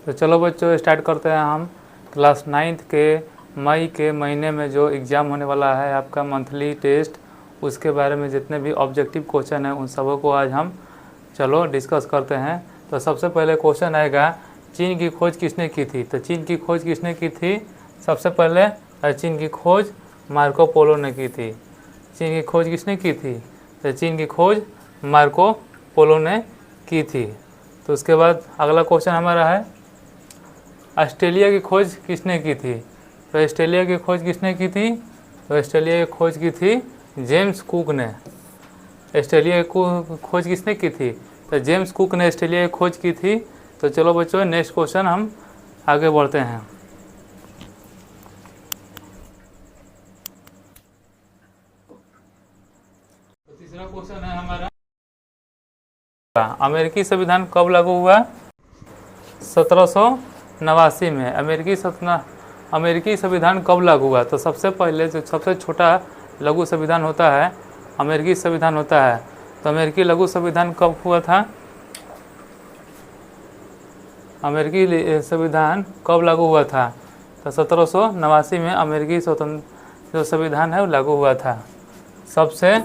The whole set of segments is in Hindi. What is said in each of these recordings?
तो चलो बच्चों स्टार्ट करते हैं हम क्लास 9th के मई के महीने में जो एग्ज़ाम होने वाला है आपका मंथली टेस्ट, उसके बारे में जितने भी ऑब्जेक्टिव क्वेश्चन हैं उन सबों को आज हम चलो डिस्कस करते हैं। तो सबसे पहले क्वेश्चन आएगा, चीन की खोज किसने की थी? तो चीन की खोज किसने की थी? सबसे पहले चीन की खोज मार्को पोलो ने की थी। चीन की खोज किसने की थी? तो चीन की खोज मार्को पोलो ने की थी। तो उसके बाद अगला क्वेश्चन हमारा है, ऑस्ट्रेलिया की खोज किसने की थी? तो ऑस्ट्रेलिया की खोज किसने की थी? तो ऑस्ट्रेलिया की खोज की थी जेम्स कुक ने। ऑस्ट्रेलिया की खोज किसने की थी? तो जेम्स कुक ने ऑस्ट्रेलिया की खोज की थी। तो चलो बच्चों नेक्स्ट क्वेश्चन हम आगे बढ़ते हैं। तो तीसरा क्वेश्चन है हमारा, अमेरिकी संविधान कब लागू हुआ? 1789 में। अमेरिकी संविधान कब लागू हुआ? तो सबसे पहले जो सबसे छोटा लघु संविधान होता है अमेरिकी संविधान होता है। तो अमेरिकी लघु संविधान कब हुआ था? अमेरिकी संविधान कब लागू हुआ था? तो 1789 में अमेरिकी स्वतंत्र जो संविधान है वो लागू हुआ था। सबसे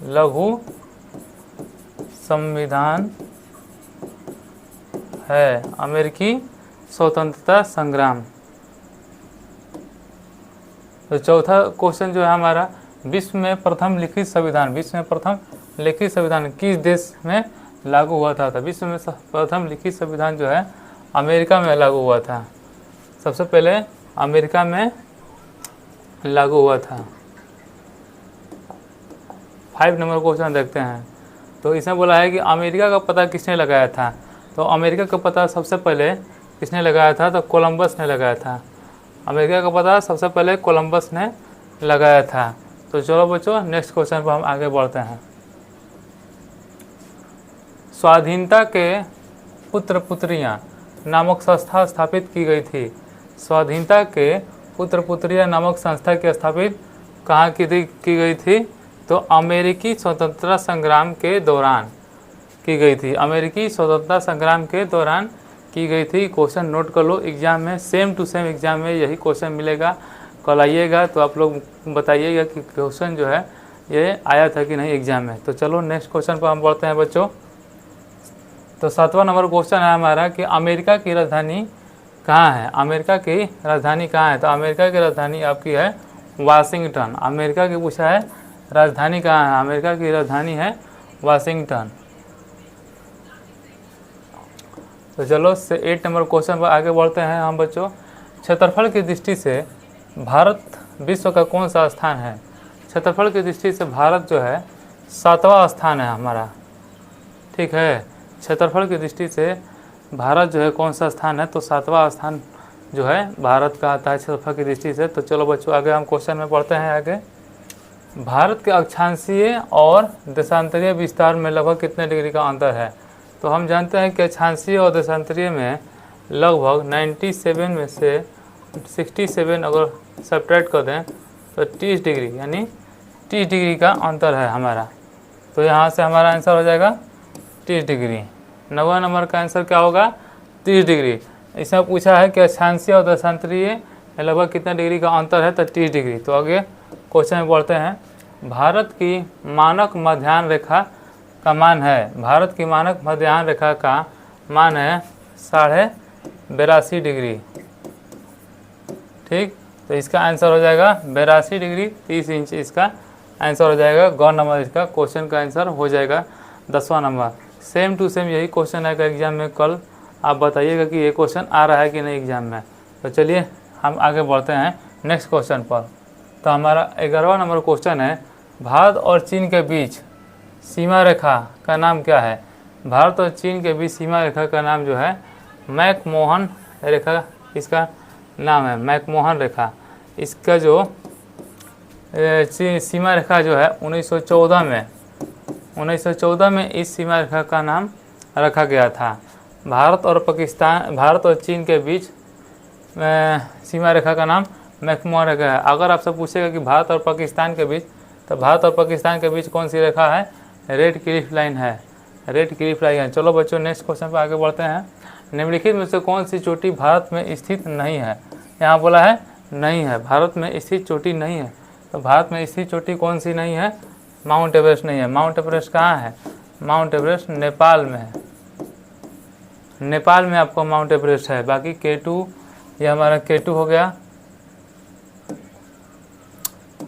लघु संविधान है अमेरिकी स्वतंत्रता संग्राम। तो चौथा क्वेश्चन जो है हमारा, विश्व में प्रथम लिखित संविधान किस देश में लागू हुआ था? तो विश्व में प्रथम लिखित संविधान जो है अमेरिका में लागू हुआ था। सबसे पहले अमेरिका में लागू हुआ था। 5 नंबर क्वेश्चन देखते हैं। तो इसमें बोला है कि अमेरिका का पता किसने लगाया था? तो अमेरिका का पता सबसे पहले किसने लगाया था? तो कोलंबस ने लगाया था। अमेरिका का पता सबसे पहले कोलंबस ने लगाया था। तो चलो बच्चों नेक्स्ट क्वेश्चन पर हम आगे बढ़ते हैं। स्वाधीनता के पुत्र पुत्रियां नामक संस्था स्थापित की गई थी। स्वाधीनता के पुत्र पुत्रियां नामक संस्था की स्थापित कहाँ की गई थी? तो अमेरिकी स्वतंत्रता संग्राम के दौरान की गई थी। अमेरिकी स्वतंत्रता संग्राम के दौरान की गई थी। क्वेश्चन नोट कर लो, एग्जाम में सेम टू सेम एग्जाम में यही क्वेश्चन मिलेगा। कल आइएगा तो आप लोग बताइएगा कि क्वेश्चन जो है ये आया था कि नहीं एग्जाम में। तो चलो नेक्स्ट क्वेश्चन पर हम बढ़ते हैं बच्चों। तो 7वां नंबर क्वेश्चन है हमारा कि अमेरिका की राजधानी कहाँ है? अमेरिका की राजधानी कहाँ है? तो अमेरिका की राजधानी आपकी है वाशिंगटन। अमेरिका की पूछा है राजधानी कहाँ है? अमेरिका की राजधानी है वाशिंगटन। तो चलो 8 नंबर क्वेश्चन पर आगे बढ़ते हैं हम बच्चों। क्षेत्रफल की दृष्टि से भारत विश्व का कौन सा स्थान है? क्षेत्रफल की दृष्टि से भारत जो है 7वां स्थान है हमारा, ठीक है। क्षेत्रफल की दृष्टि से भारत जो है कौन सा स्थान है? तो 7वां स्थान जो है भारत का आता है क्षेत्रफल की दृष्टि से। तो चलो बच्चों आगे हम क्वेश्चन में पढ़ते हैं आगे। भारत के अक्षांशीय और देशांतरीय विस्तार में लगभग कितने डिग्री का अंतर है? तो हम जानते हैं कि अक्षांशीय और देशांतरीय में लगभग 97 में से 67 अगर सब्ट्रैक्ट कर दें तो 30 डिग्री यानी 30 डिग्री का अंतर है हमारा। तो यहाँ से हमारा आंसर हो जाएगा 30 डिग्री। 9वां नंबर का आंसर क्या होगा? 30 डिग्री। इसमें पूछा है कि अक्षांशीय और देशांतरीय लगभग कितना डिग्री का अंतर है? तो 30 डिग्री। तो आगे क्वेश्चन में बढ़ते हैं। भारत की मानक मध्याह्न रेखा का मान है, भारत की मानक मध्याह्न रेखा का मान है 82.5 डिग्री, ठीक। तो इसका आंसर हो जाएगा 82 डिग्री 30 इंच, इसका आंसर हो जाएगा। गौ नंबर इसका क्वेश्चन का आंसर हो जाएगा 10वां नंबर। सेम टू सेम यही क्वेश्चन आएगा एग्जाम में। कल आप बताइएगा कि ये क्वेश्चन आ रहा है कि नहीं एग्जाम में। तो चलिए हम आगे बढ़ते हैं नेक्स्ट क्वेश्चन पर। तो हमारा 11वां नंबर क्वेश्चन है, भारत और चीन के बीच सीमा रेखा का नाम क्या है? भारत और चीन के बीच सीमा रेखा का नाम जो है मैकमोहन रेखा, इसका नाम है मैकमोहन रेखा। इसका जो सीमा रेखा जो है 1914 में इस सीमा रेखा का नाम रखा गया था। भारत और चीन के बीच सीमा रेखा का नाम मैकमोहन रेखा है। अगर आपसे पूछेगा कि भारत और पाकिस्तान के बीच, तो भारत और पाकिस्तान के बीच कौन सी रेखा है? रेड क्लिफ लाइन है। रेड क्लिफ लाइक है। चलो बच्चों नेक्स्ट क्वेश्चन पर आगे बढ़ते हैं। निम्नलिखित में से कौन सी चोटी भारत में स्थित नहीं है? यहाँ बोला है नहीं है, भारत में स्थित चोटी नहीं है। तो भारत में स्थित चोटी कौन सी नहीं है? माउंट एवरेस्ट नहीं है। माउंट एवरेस्ट कहाँ है? माउंट एवरेस्ट नेपाल में है। नेपाल में आपको माउंट एवरेस्ट है। बाकी K2, ये हमारा K2 हो गया,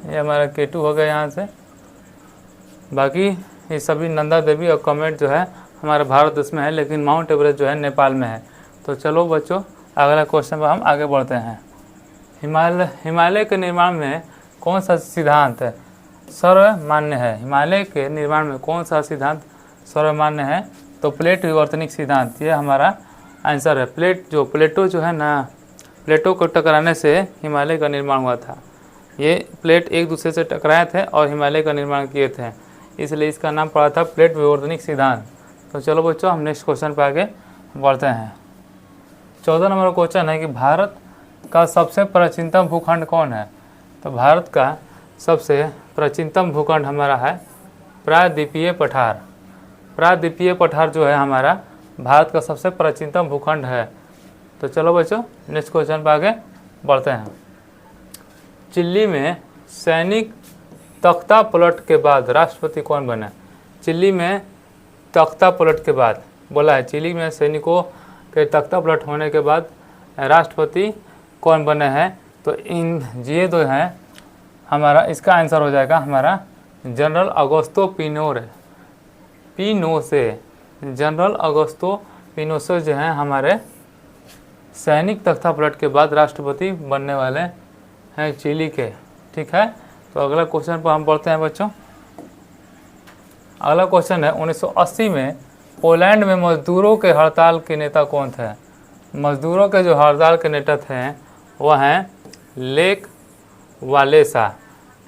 ये हमारा K2 हो गया यहाँ से। बाकी ये सभी नंदा देवी और कमेट जो है हमारे भारत देश में है, लेकिन माउंट एवरेस्ट जो है नेपाल में है। तो चलो बच्चों अगला क्वेश्चन पर हम आगे बढ़ते हैं। हिमालय के निर्माण में कौन सा सिद्धांत सर्वमान्य है? हिमालय के निर्माण में कौन सा सिद्धांत सर्वमान्य है? तो प्लेट विवर्तनिक सिद्धांत, ये हमारा आंसर है। प्लेटो जो है ना, प्लेटो को टकराने से हिमालय का निर्माण हुआ था। ये प्लेट एक दूसरे से टकराए थे और हिमालय का निर्माण किए थे, इसलिए इसका नाम पड़ा था प्लेट विवर्तनिक सिद्धांत। तो चलो बच्चों हम नेक्स्ट क्वेश्चन पर आगे बढ़ते हैं। 14 नंबर क्वेश्चन है कि भारत का सबसे प्राचीनतम भूखंड कौन है? तो भारत का सबसे प्राचीनतम भूखंड हमारा है प्रायद्वीपीय पठार। प्रायद्वीपीय पठार जो है हमारा भारत का सबसे प्राचीनतम भूखंड है। तो चलो बच्चों नेक्स्ट क्वेश्चन पर आगे बढ़ते हैं। चिल्ली में सैनिक तख्ता पलट के बाद राष्ट्रपति कौन बने? चिल्ली में तख्ता पलट के बाद बोला है, चिली में सैनिकों के तख्ता पलट होने के बाद राष्ट्रपति कौन बने हैं? तो ये दो हैं हमारा, इसका आंसर हो जाएगा हमारा जनरल अगोस्तो पिनोसे। जनरल अगोस्तो पिनोसे जो हैं हमारे सैनिक तख्ता पलट के बाद राष्ट्रपति बनने वाले हैं चिली के। ठीक है, तो अगला क्वेश्चन पर हम बढ़ते हैं बच्चों। अगला क्वेश्चन है 1980 में पोलैंड में मजदूरों के हड़ताल के नेता कौन थे? मजदूरों के जो हड़ताल के नेता थे वह हैं लेक वालेसा।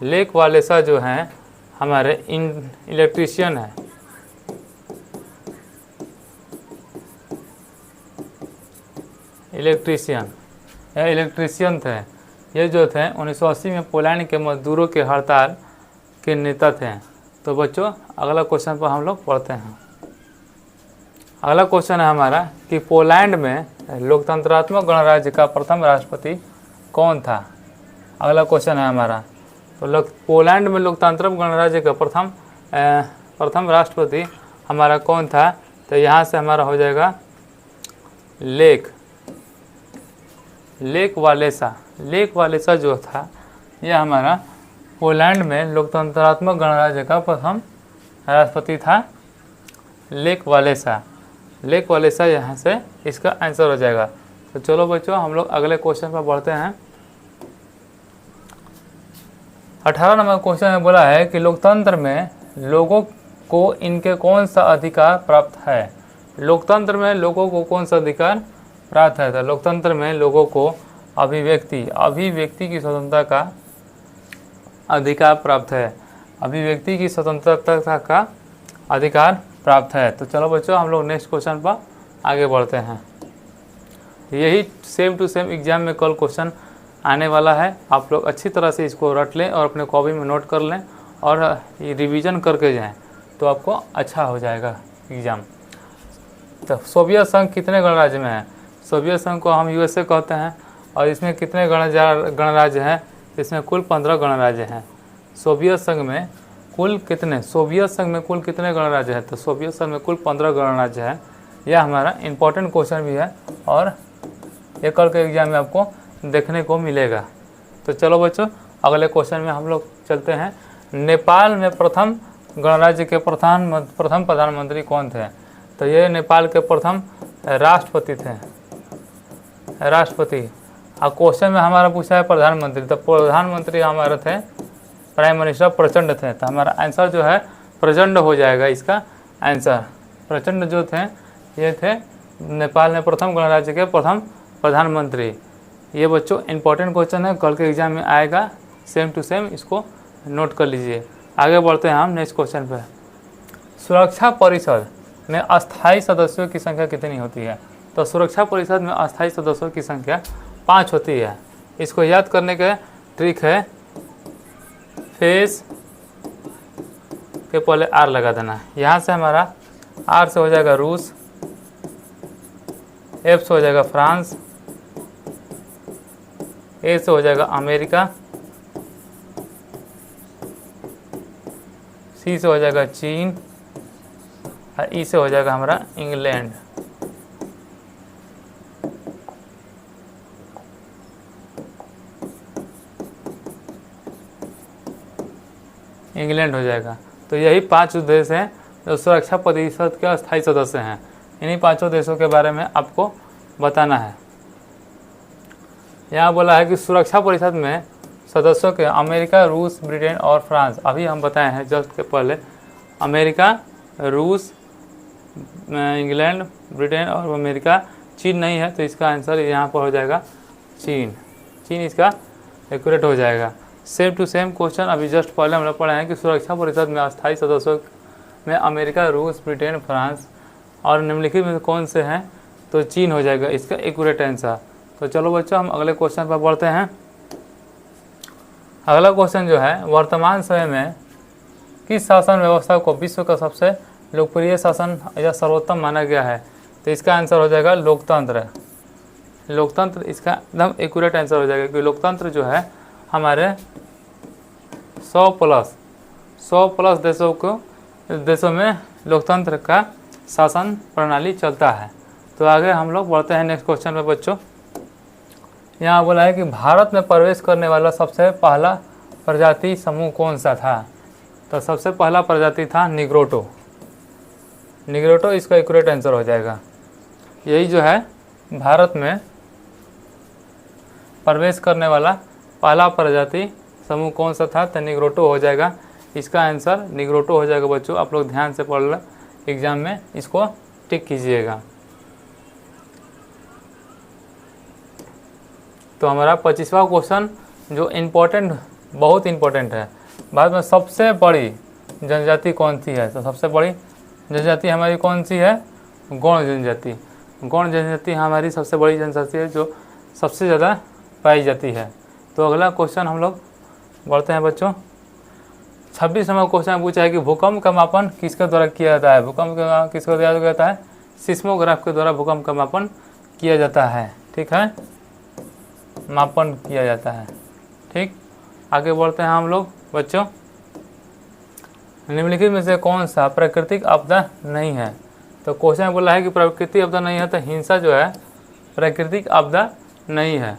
लेक वालेसा जो हैं हमारे इलेक्ट्रीशियन हैं। इलेक्ट्रीशियन थे। ये जो थे 1980 में पोलैंड के मजदूरों के हड़ताल के नेता थे। तो बच्चों अगला क्वेश्चन पर हम लोग पढ़ते हैं। अगला क्वेश्चन है हमारा कि पोलैंड में लोकतंत्रात्मक गणराज्य का प्रथम राष्ट्रपति कौन था? अगला क्वेश्चन है हमारा, तो पोलैंड में लोकतांत्रिक गणराज्य का प्रथम राष्ट्रपति हमारा कौन था? तो यहाँ से हमारा हो जाएगा लेक वालेसा। लेक वालेसा जो था यह हमारा पोलैंड में लोकतंत्रात्मक गणराज्य का प्रथम राष्ट्रपति था, लेक वालेसा। लेक वालेसा यहाँ से इसका आंसर हो जाएगा। तो चलो बच्चों हम लोग अगले क्वेश्चन पर बढ़ते हैं। 18 नंबर क्वेश्चन में बोला है कि लोकतंत्र में लोगों को इनके कौन सा अधिकार प्राप्त है? लोकतंत्र में लोगों को कौन सा अधिकार प्राप्त है? तो लोकतंत्र में लोगों को अभिव्यक्ति की स्वतंत्रता का अधिकार प्राप्त है। अभिव्यक्ति की स्वतंत्रता का अधिकार प्राप्त है। तो चलो बच्चों हम लोग नेक्स्ट क्वेश्चन पर आगे बढ़ते हैं। यही सेम टू सेम एग्जाम में कल क्वेश्चन आने वाला है। आप लोग अच्छी तरह से इसको रट लें और अपने कॉपी में नोट कर लें और ये रिवीजन करके जाएं, तो आपको अच्छा हो जाएगा एग्ज़ाम। तो सोवियत संघ कितने गणराज्य में है? सोवियत संघ को हम यूएसए कहते हैं और इसमें कितने गणराज्य हैं? इसमें कुल 15 गणराज्य हैं। सोवियत संघ में कुल कितने गणराज्य हैं? तो सोवियत संघ में कुल 15 गणराज्य हैं। यह हमारा इम्पोर्टेंट क्वेश्चन भी है और ये कल के एग्जाम में आपको देखने को मिलेगा। तो चलो बच्चों अगले क्वेश्चन में हम लोग चलते हैं। नेपाल में प्रथम गणराज्य के प्रथम प्रधानमंत्री कौन थे? तो ये नेपाल के प्रथम राष्ट्रपति थे। और क्वेश्चन में हमारा पूछा है प्रधानमंत्री, तो प्रधानमंत्री हमारे थे प्राइम मिनिस्टर प्रचंड थे। तो हमारा आंसर जो है प्रचंड हो जाएगा इसका आंसर। प्रचंड जो थे ये थे नेपाल में प्रथम गणराज्य के प्रथम प्रधानमंत्री। ये बच्चों इंपॉर्टेंट क्वेश्चन है, कल के एग्जाम में आएगा सेम टू सेम, इसको नोट कर लीजिए। आगे बढ़ते हैं हम नेक्स्ट क्वेश्चन पे। सुरक्षा परिषद में अस्थायी सदस्यों की संख्या कितनी होती है? तो सुरक्षा परिषद में अस्थायी सदस्यों की संख्या 5 होती है। इसको याद करने का ट्रिक है, फेस के पहले आर लगा देना। यहाँ से हमारा आर से हो जाएगा रूस, एफ से हो जाएगा फ्रांस, ए से हो जाएगा अमेरिका, सी से हो जाएगा चीन और ई से हो जाएगा हमारा इंग्लैंड। इंग्लैंड हो जाएगा। तो यही 5 देश हैं जो सुरक्षा परिषद के अस्थायी सदस्य हैं। इन्हीं 5 देशों के बारे में आपको बताना है। यहाँ बोला है कि सुरक्षा परिषद में सदस्यों के अमेरिका, रूस, ब्रिटेन और फ्रांस। अभी हम बताए हैं जस्ट के पहले, अमेरिका, रूस, इंग्लैंड, ब्रिटेन और अमेरिका। चीन नहीं है तो इसका आंसर यहाँ पर हो जाएगा चीन। चीन इसका एक्यूरेट हो जाएगा। सेम टू सेम क्वेश्चन अभी जस्ट पहले हम लोग पढ़े हैं कि सुरक्षा परिषद में अस्थायी सदस्यों में अमेरिका, रूस, ब्रिटेन, फ्रांस और निम्नलिखित में कौन से हैं, तो चीन हो जाएगा इसका एक्यूरेट आंसर। तो चलो बच्चों हम अगले क्वेश्चन पर बढ़ते हैं। अगला क्वेश्चन जो है, वर्तमान समय में किस शासन व्यवस्था को विश्व का सबसे लोकप्रिय शासन या सर्वोत्तम माना गया है, तो इसका आंसर हो जाएगा लोकतंत्र। लोकतंत्र इसका एकदम एक्यूरेट आंसर हो जाएगा क्योंकि लोकतंत्र जो है हमारे 100 प्लस देशों में लोकतंत्र का शासन प्रणाली चलता है। तो आगे हम लोग बढ़ते हैं नेक्स्ट क्वेश्चन पे बच्चों। यहाँ बोला है कि भारत में प्रवेश करने वाला सबसे पहला प्रजाति समूह कौन सा था, तो सबसे पहला प्रजाति था निग्रोटो। निग्रोटो इसका एक्यूरेट आंसर हो जाएगा। यही जो है भारत में प्रवेश करने वाला पहला प्रजाति समूह कौन सा था, तो निग्रोटो हो जाएगा। इसका आंसर निग्रोटो हो जाएगा बच्चों। आप लोग ध्यान से पढ़ लो, एग्जाम में इसको टिक कीजिएगा। तो हमारा 25वां क्वेश्चन जो बहुत इम्पोर्टेंट है, भारत में सबसे बड़ी जनजाति कौन सी है, तो सबसे बड़ी जनजाति हमारी कौन सी है, गौड़ जनजाति। गौड़ जनजाति हमारी सबसे बड़ी जनजाति है जो सबसे ज़्यादा पाई जाती है। तो अगला क्वेश्चन हम लोग बढ़ते हैं बच्चों। 26 नंबर क्वेश्चन पूछा है कि भूकंप का मापन किसके द्वारा किया जाता है। भूकंप का किसके द्वारा किया जाता है, सिस्मोग्राफ के द्वारा भूकंप का मापन किया जाता है। ठीक है, मापन किया जाता है। ठीक, आगे बढ़ते हैं हम लोग बच्चों। निम्नलिखित में से कौन सा प्राकृतिक आपदा नहीं है, तो क्वेश्चन बोला है कि प्राकृतिक आपदा नहीं है, तो हिंसा जो है प्राकृतिक आपदा नहीं है।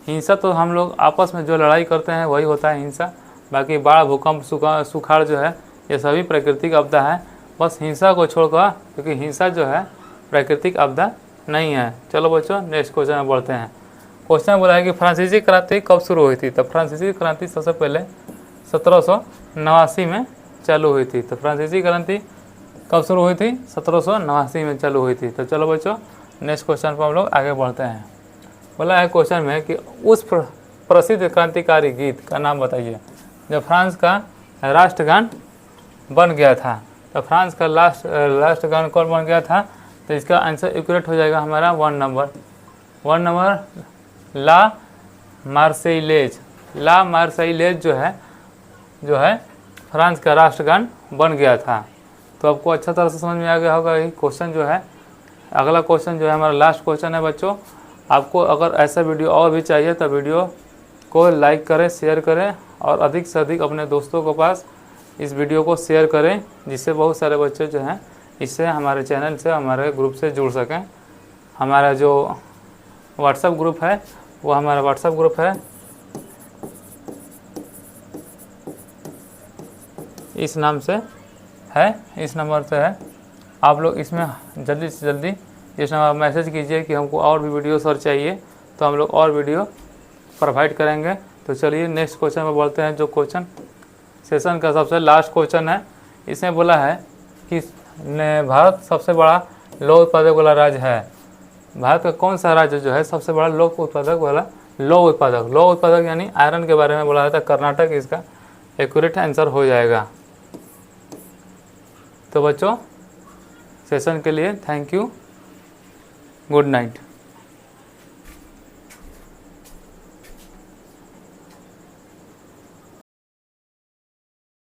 हिंसा तो हम लोग आपस में जो लड़ाई करते हैं वही होता है हिंसा। बाकी बाढ़, भूकंप, सुखाड़ जो है ये सभी प्राकृतिक आपदा है। बस हिंसा को छोड़कर, क्योंकि हिंसा जो है प्राकृतिक आपदा नहीं है। चलो बच्चों नेक्स्ट क्वेश्चन में बढ़ते हैं। क्वेश्चन बोला है कि फ्रांसीसी क्रांति कब शुरू हुई थी, तो फ्रांसीसी क्रांति सबसे पहले 1789 में चालू हुई थी। तो फ्रांसीसी क्रांति कब शुरू हुई थी, 1789 में चालू हुई थी। तो चलो बच्चों नेक्स्ट क्वेश्चन पर हम लोग आगे बढ़ते हैं। बोला है क्वेश्चन में कि उस प्रसिद्ध क्रांतिकारी गीत का नाम बताइए जो फ्रांस का राष्ट्रगान बन गया था। तो फ्रांस का राष्ट्रगान कौन बन गया था, तो इसका आंसर एक्यूरेट हो जाएगा हमारा 1 नंबर ला मार्सेइलेज। ला मार्सेइलेज जो है फ्रांस का राष्ट्रगान बन गया था। तो आपको अच्छा तरह से समझ में आ गया होगा ये क्वेश्चन जो है। अगला क्वेश्चन जो है हमारा लास्ट क्वेश्चन है बच्चों। आपको अगर ऐसा वीडियो और भी चाहिए तो वीडियो को लाइक करें, शेयर करें और अधिक से अधिक अपने दोस्तों के पास इस वीडियो को शेयर करें, जिससे बहुत सारे बच्चे जो हैं इससे हमारे चैनल से, हमारे ग्रुप से जुड़ सकें। हमारा जो व्हाट्सएप ग्रुप है वो हमारा व्हाट्सएप ग्रुप है, इस नाम से है, इस नंबर से है। आप लोग इसमें जल्दी से जल्दी इस नंबर पर मैसेज कीजिए कि हमको और भी वीडियोस और चाहिए, तो हम लोग और वीडियो प्रोवाइड करेंगे। तो चलिए नेक्स्ट क्वेश्चन में बढ़ते हैं, जो क्वेश्चन सेशन का सबसे लास्ट क्वेश्चन है। इसमें बोला है कि भारत सबसे बड़ा लौह उत्पादक वाला राज्य है। भारत का कौन सा राज्य जो है सबसे बड़ा लौह उत्पादक यानी आयरन के बारे में बोला जाता है, कर्नाटक इसका एक्यूरेट आंसर हो जाएगा। तो बच्चों सेशन के लिए थैंक यू, गुड नाइट।